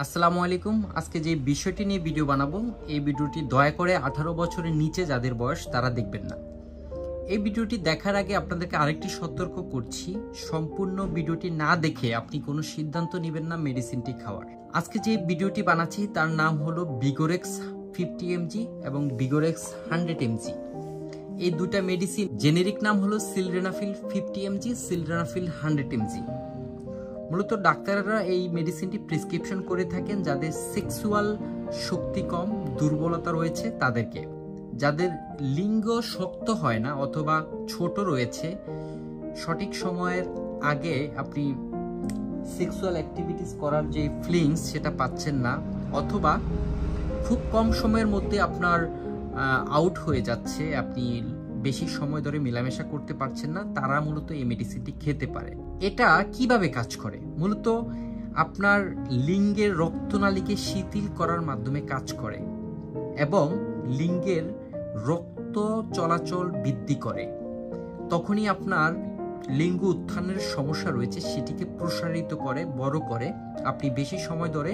আসসালামু আলাইকুম। আজকে যে বিষয়টি নিয়ে ভিডিও বানাবো, এই ভিডিওটি দয়া করে 18 বছরের নিচে যাদের বয়স তারা দেখবেন না। এই ভিডিওটি দেখার আগে আপনাদেরকে আরেকটি সতর্ক করছি, সম্পূর্ণ ভিডিওটি না দেখে আপনি কোনো সিদ্ধান্ত নেবেন না মেডিসিনটি খাওয়ার। আজকে যে ভিডিওটি বানাচ্ছি তার নাম হলো বিগোরেক্স 50 mg এবং বিগোরেক্স 100 mg। এই দুটা মেডিসিন জেনেরিক নাম হলো সিলডেনাফিল 50 mg, সিলডেনাফিল 100 mg। মূলত ডাক্তাররা এই মেডিসিনটি প্রেসক্রিপশন করে থাকেন যাদের সেক্সুয়াল শক্তি কম, দুর্বলতা রয়েছে তাদেরকে। যাদের লিঙ্গ শক্ত হয় না অথবা ছোট রয়েছে, সঠিক সময়ের আগে আপনি সেক্সুয়াল অ্যাক্টিভিটিস করার যে ফিলিংস সেটা পাচ্ছেন না, অথবা খুব কম সময়ের মধ্যে আপনার আউট হয়ে যাচ্ছে, আপনি বেশি সময় ধরে মেলামেশা করতে পারছেন না, তারা মূলত এই মেডিসিনটি খেতে পারে। এটা কিভাবে কাজ করে? মূলত আপনার লিঙ্গের রক্তনালীকে শিথিল করার মাধ্যমে কাজ করে এবং লিঙ্গের রক্ত চলাচল বৃদ্ধি করে। তখনই আপনার লিঙ্গ উত্থানের সমস্যা রয়েছে সেটিকে প্রসারিত করে, বড় করে, আপনি বেশি সময় ধরে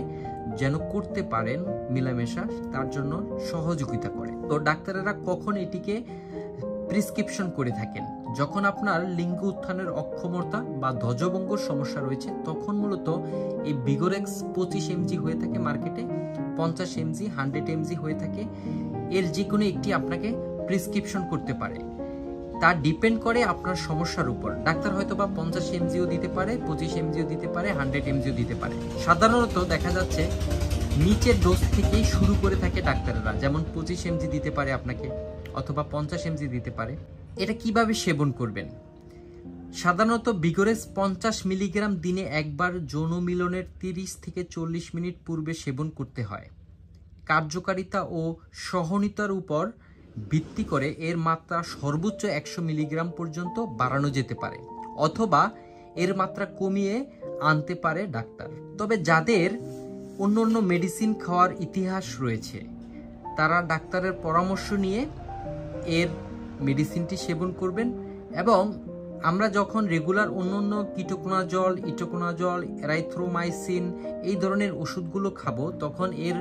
যেন করতে পারেন মেলামেশা, তার জন্য সহযোগিতা করে। তো ডাক্তারেরা কখন এটিকে প্রেসক্রিপশন করে থাকেন? যখন আপনার লিঙ্গ উত্থানের অক্ষমতা বা ধ্বজভঙ্গ সমস্যা রয়েছে, তখন মূলত এই বিগোরেক্স 25 mg হয়ে থাকে মার্কেটে, 50 mg, 100 mg হয়ে থাকে। এর যে কোনো একটি আপনাকে প্রেসক্রিপশন করতে পারে, তা ডিপেন্ড করে আপনার সমস্যার উপর। ডাক্তার হয়তো বা 50 mgও দিতে পারে, 25 mgও দিতে পারে, 100 mgও দিতে পারে। সাধারণত দেখা যাচ্ছে নিচের ডোজ থেকেই শুরু করে থাকে ডাক্তাররা, যেমন 25 mg দিতে পারে আপনাকে, অথবা 50 mg দিতে পারে। এটা কিভাবে সেবন করবেন? সাধারণত বিগোরেক্স 50 মিলিগ্রাম দিনে একবার যৌন মিলনের 30 থেকে 40 মিনিট পূর্বে সেবন করতে হয়। কার্যকারিতা ও সহনীয়তার উপর ভিত্তি করে এর মাত্রা সর্বোচ্চ 100 মিলিগ্রাম পর্যন্ত বাড়ানো যেতে পারে, অথবা এর মাত্রা কমিয়ে আনতে পারে ডাক্তার। তবে যাদের অন্য মেডিসিন খাওয়ার ইতিহাস রয়েছে তারা ডাক্তারের পরামর্শ নিয়ে এর মেডিসিনটি সেবন করবেন। এবং আমরা যখন রেগুলার অন্য কিটোকোনাজল, ইটোকোনাজল, এরাইথ্রোমাইসিন এই ধরনের ওষুধগুলো খাবো, তখন এর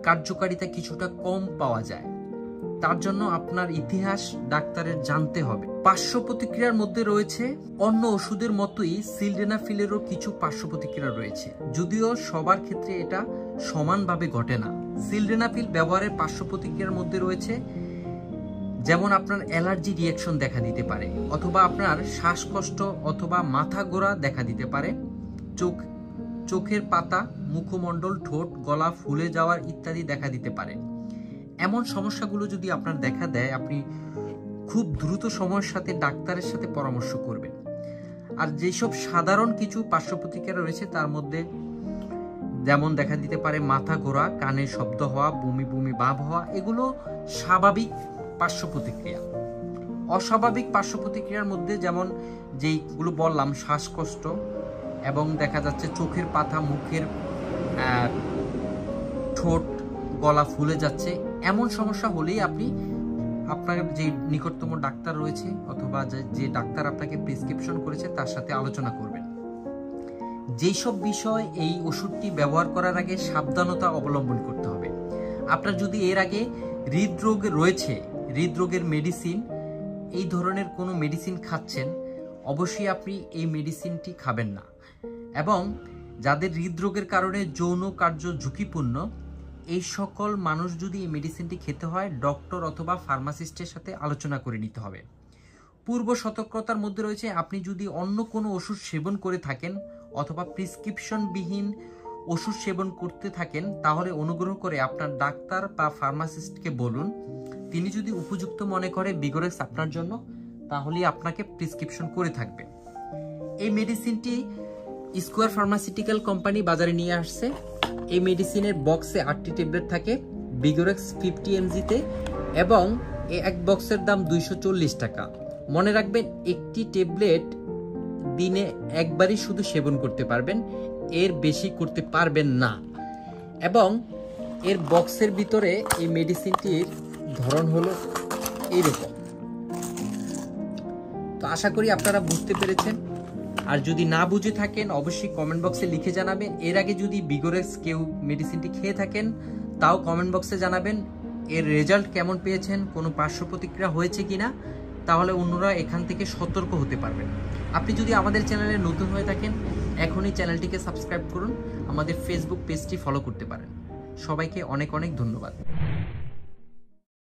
কার্যকারিতা কিছুটা কম পাওয়া যায়। তার জন্য আপনার ইতিহাস ডাক্তারের জানতে হবে। পার্শ্ব প্রতিক্রিয়ার মধ্যে রয়েছে অন্য ওষুধের মতোই সিলডেনাফিলেরও কিছু পার্শ্ব প্রতিক্রিয়া রয়েছে, যদিও সবার ক্ষেত্রে এটা সমানভাবে ঘটে না। সিলডেনাফিল ব্যবহারের পার্শ্ব প্রতিক্রিয়ার মধ্যে রয়েছে যেমন আপনার অ্যালার্জি রিয়াকশন দেখা দিতে পারে, অথবা আপনার শ্বাসকষ্ট অথবা মাথা ঘোরা দেখা দিতে পারে, চোখের পাতা, মুখমণ্ডল, ঠোঁট, গলা ফুলে যাওয়ার ইত্যাদি দেখা দিতে পারে। এমন সমস্যাগুলো যদি আপনার দেখা দেয়, আপনি খুব দ্রুত সময়ের সাথে ডাক্তারের সাথে পরামর্শ করবেন। আর যেসব সাধারণ কিছু পার্শ্ব প্রতিক্রিয়া রয়েছে তার মধ্যে যেমন দেখা দিতে পারে মাথা ঘোরা, কানে শব্দ হওয়া, বমি বমি ভাব হওয়া, এগুলো স্বাভাবিক পার্শ্ব প্রতিক্রিয়া। অস্বাভাবিক পার্শ্ব প্রতিক্রিয়ার মধ্যে যেমন যেইগুলো বললাম, শ্বাসকষ্ট এবং দেখা যাচ্ছে চোখের পাতা, মুখের ঠোঁট, গলা ফুলে যাচ্ছে, এমন সমস্যা হলেই আপনি আপনার যে নিকটতম ডাক্তার রয়েছে অথবা যে ডাক্তার আপনাকে প্রেসক্রিপশন করেছে তার সাথে আলোচনা করবেন। যেসব বিষয় এই ওষুধটি ব্যবহার করার আগে সাবধানতা অবলম্বন করতে হবে। আপনার যদি এর আগে হৃদরোগ রয়েছে, হৃদরোগের মেডিসিন, এই ধরনের কোনো মেডিসিন খাচ্ছেন, অবশ্যই আপনি এই মেডিসিনটি খাবেন না। এবং যাদের হৃদরোগের কারণে যৌন কার্য ঝুঁকিপূর্ণ, এই সকল মানুষ যদি এই মেডিসিনটি খেতে হয়, ডক্টর অথবা ফার্মাসিস্টের সাথে আলোচনা করে নিতে হবে। পূর্ব সতর্কতার মধ্যে রয়েছে, আপনি যদি অন্য কোনো ওষুধ সেবন করে থাকেন অথবা প্রেসক্রিপশনবিহীন ওষুধ সেবন করতে থাকেন, তাহলে অনুগ্রহ করে আপনার ডাক্তার বা ফার্মাসিস্টকে বলুন। তিনি যদি উপযুক্ত মনে করে বিগোরেক্স আপনার জন্য, তাহলেই আপনাকে প্রেসক্রিপশন করে থাকবে। এই মেডিসিনটি স্কোয়ার ফার্মাসিউটিক্যাল কোম্পানি বাজারে নিয়ে আসছে। এই মেডিসিনের বক্সে 8টি ট্যাবলেট থাকে বিগোরেক্স 50 mg-তে, এবং এই এক বক্সের দাম 240 টাকা। মনে রাখবেন, একটি ট্যাবলেট দিনে একবারই শুধু সেবন করতে পারবেন, এর বেশি করতে পারবেন না। এবং এর বক্সের ভিতরে এই মেডিসিনটির ধরন হলো এইরকম। তো আশা করি আপনারা বুঝতে পেরেছেন। আর যদি না বুঝে থাকেন অবশ্যই কমেন্ট বক্সে লিখে জানাবেন। এর আগে যদি বিগোরেক্স কেউ মেডিসিনটি খেয়ে থাকেন তাও কমেন্ট বক্সে জানাবেন। এর রেজাল্ট কেমন পেয়েছেন, কোনো পার্শ্ব প্রতিক্রিয়া হয়েছে কিনা, তাহলে অন্যরা এখান থেকে সতর্ক হতে পারবেন। আপনি যদি আমাদের চ্যানেলে নতুন হয়ে থাকেন এখনই চ্যানেলটিকে সাবস্ক্রাইব করুন, আমাদের ফেসবুক পেজটি ফলো করতে পারেন। সবাইকে অনেক অনেক ধন্যবাদ।